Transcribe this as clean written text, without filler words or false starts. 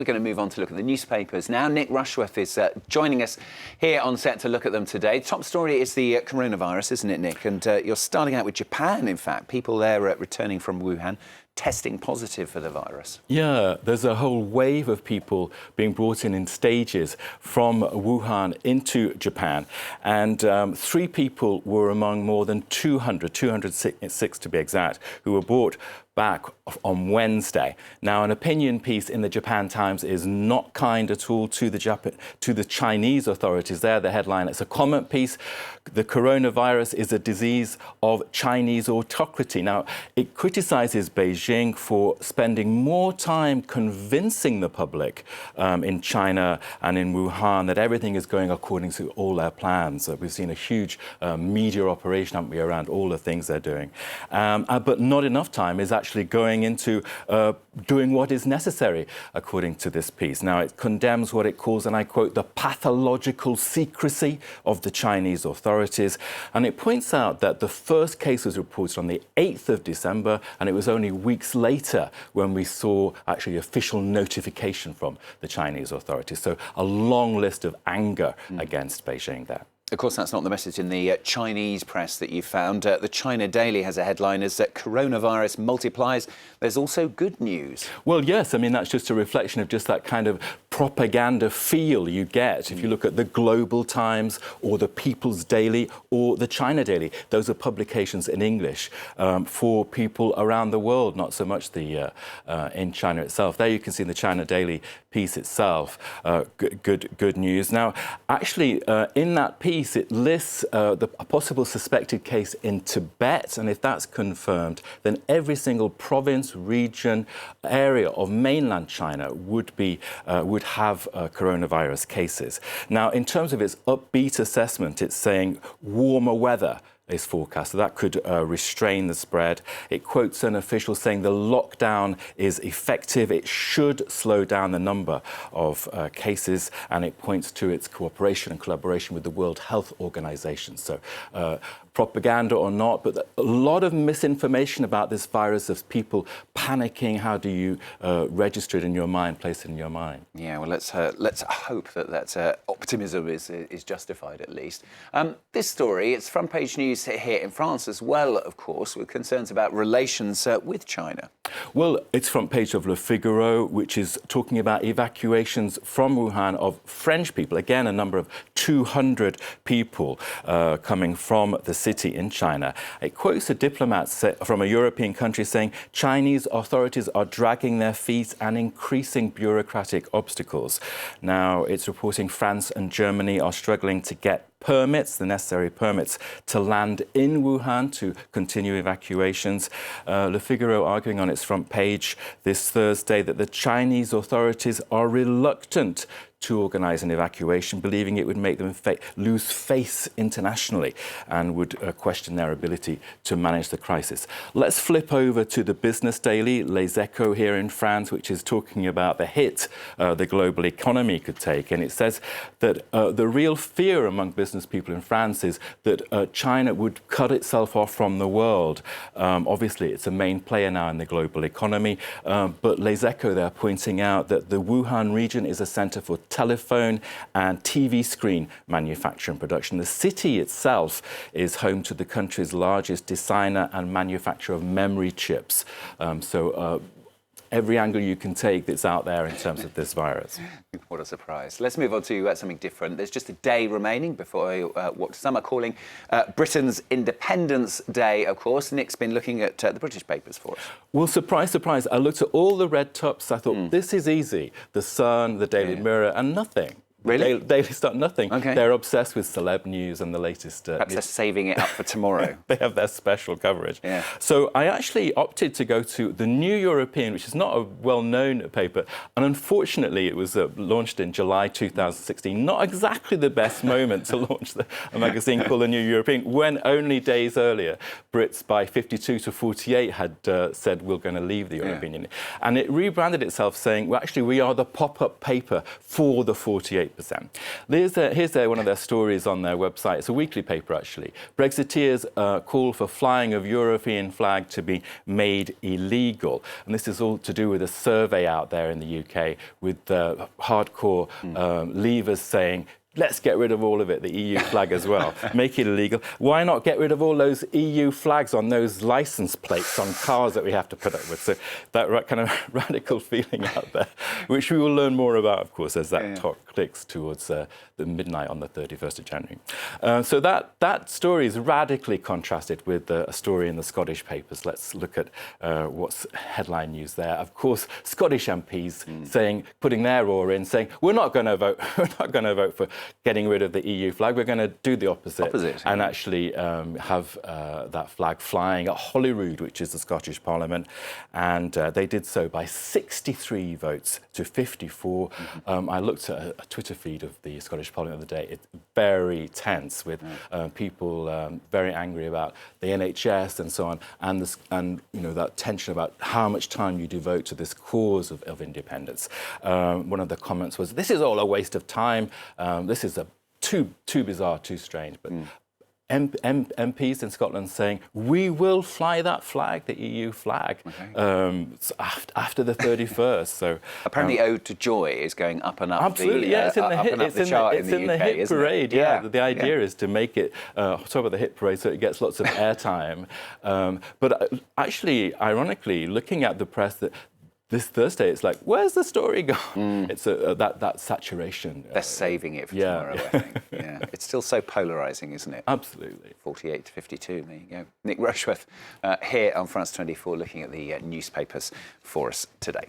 We're going to move on to look at the newspapers now. Nick Rushworth is joining us here on set to look at them today. Top story is the coronavirus, isn't it, Nick? And you're starting out with Japan, in fact. People there returning from Wuhan, testing positive for the virus. Yeah, there's a whole wave of people being brought in stages from Wuhan into Japan. And 3 people were among more than 206 to be exact, who were brought back on Wednesday. Now, an opinion piece in the Japan Times is not kind at all to the Chinese authorities there. The headline, it's a comment piece. The coronavirus is a disease of Chinese autocracy. Now, it criticizes Beijing for spending more time convincing the public in China and in Wuhan that everything is going according to all their plans. We've seen a huge media operation, haven't we, around all the things they're doing. But not enough time is actually going into doing what is necessary, according to this piece. Now, it condemns what it calls, and I quote, the pathological secrecy of the Chinese authorities. And it points out that the first case was reported on the 8th of December, and it was only weeks later when we saw actually official notification from the Chinese authorities. So a long list of anger against Beijing there. Of course, that's not the message in the Chinese press that you found. The China Daily has a headline as that coronavirus multiplies. There's also good news. Well, yes. I mean, that's just a reflection of just that kind of propaganda feel you get if you look at the Global Times or the People's Daily or the China Daily. Those are publications in English for people around the world, not so much the in China itself. There you can see in the China Daily piece itself, good news. Now, actually, in that piece, it lists a possible suspected case in Tibet, and if that's confirmed, then every single province, region, area of mainland China would have coronavirus cases. Now, in terms of its upbeat assessment, it's saying warmer weather is forecast. So that could restrain the spread. It quotes an official saying the lockdown is effective. It should slow down the number of cases, and it points to its cooperation and collaboration with the World Health Organization. So propaganda or not, but a lot of misinformation about this virus, of people panicking. How do you register it in your mind, place it in your mind? Yeah, well, let's hope that optimism is justified, at least. This story, it's front-page news here in France as well, of course, with concerns about relations with China. Well, it's front page of Le Figaro, which is talking about evacuations from Wuhan of French people. Again, a number of 200 people coming from the city in China. It quotes a diplomat from a European country saying Chinese authorities are dragging their feet and increasing bureaucratic obstacles. Now, it's reporting France and Germany are struggling to get permits, the necessary permits, to land in Wuhan to continue evacuations. Le Figaro arguing on its front page this Thursday that the Chinese authorities are reluctant to organise an evacuation, believing it would make them lose face internationally and would question their ability to manage the crisis. Let's flip over to the Business Daily, Les Echos here in France, which is talking about the hit the global economy could take. And it says that the real fear among business people in France is that China would cut itself off from the world. Obviously, it's a main player now in the global economy, but Les Echos there pointing out that the Wuhan region is a centre for telephone and TV screen manufacture and production. The city itself is home to the country's largest designer and manufacturer of memory chips. Every angle you can take that's out there in terms of this virus. What a surprise. Let's move on to something different. There's just a day remaining before what some are calling Britain's Independence Day, of course. Nick's been looking at the British papers for us. Well, surprise, surprise. I looked at all the red tops. I thought, this is easy. The Sun, the Daily Mirror, and nothing. Really? Daily Star, nothing. Okay. They're obsessed with celeb news and the latest... Perhaps they're saving it up for tomorrow. They have their special coverage. Yeah. So I actually opted to go to the New European, which is not a well-known paper, and unfortunately it was launched in July 2016. Not exactly the best moment to launch a magazine called the New European, when only days earlier Brits by 52 to 48 had said we're going to leave the European Union. And it rebranded itself saying, well, actually, we are the pop-up paper for the 48 newspapers then. Here's one of their stories on their website. It's a weekly paper, actually. Brexiteers call for flying of European flag to be made illegal. And this is all to do with a survey out there in the UK with hardcore leavers saying, let's get rid of all of it, the EU flag as well, make it illegal. Why not get rid of all those EU flags on those license plates on cars that we have to put up with? So that kind of radical feeling out there, which we will learn more about, of course, as that talk clicks towards the midnight on the 31st of January. So that story is radically contrasted with a story in the Scottish papers. Let's look at what's headline news there. Of course, Scottish MPs putting their oar in, saying, we're not going to vote for getting rid of the EU flag. We're going to do the opposite and actually have that flag flying at Holyrood, which is the Scottish Parliament. And they did so by 63 votes to 54. I looked at a Twitter feed of the Scottish Parliament the other day. It's very tense with people very angry about the NHS and so on, and that tension about how much time you devote to this cause of independence. One of the comments was, "This is all a waste of time. This is too bizarre, too strange." But MPs in Scotland saying, we will fly that flag, the EU flag, after the 31st. So apparently, Ode to Joy is going up and up. Absolutely, it's in the hit. It's in the hit parade. Yeah, the idea is to make it top of the hit parade so it gets lots of airtime. But actually, ironically, looking at the press that. This Thursday, it's like, where's the story gone? It's that saturation. They're saving it for tomorrow, I think. It's still so polarising, isn't it? Absolutely. 48 to 52, there you go. Nick Rushworth here on France 24 looking at the newspapers for us today.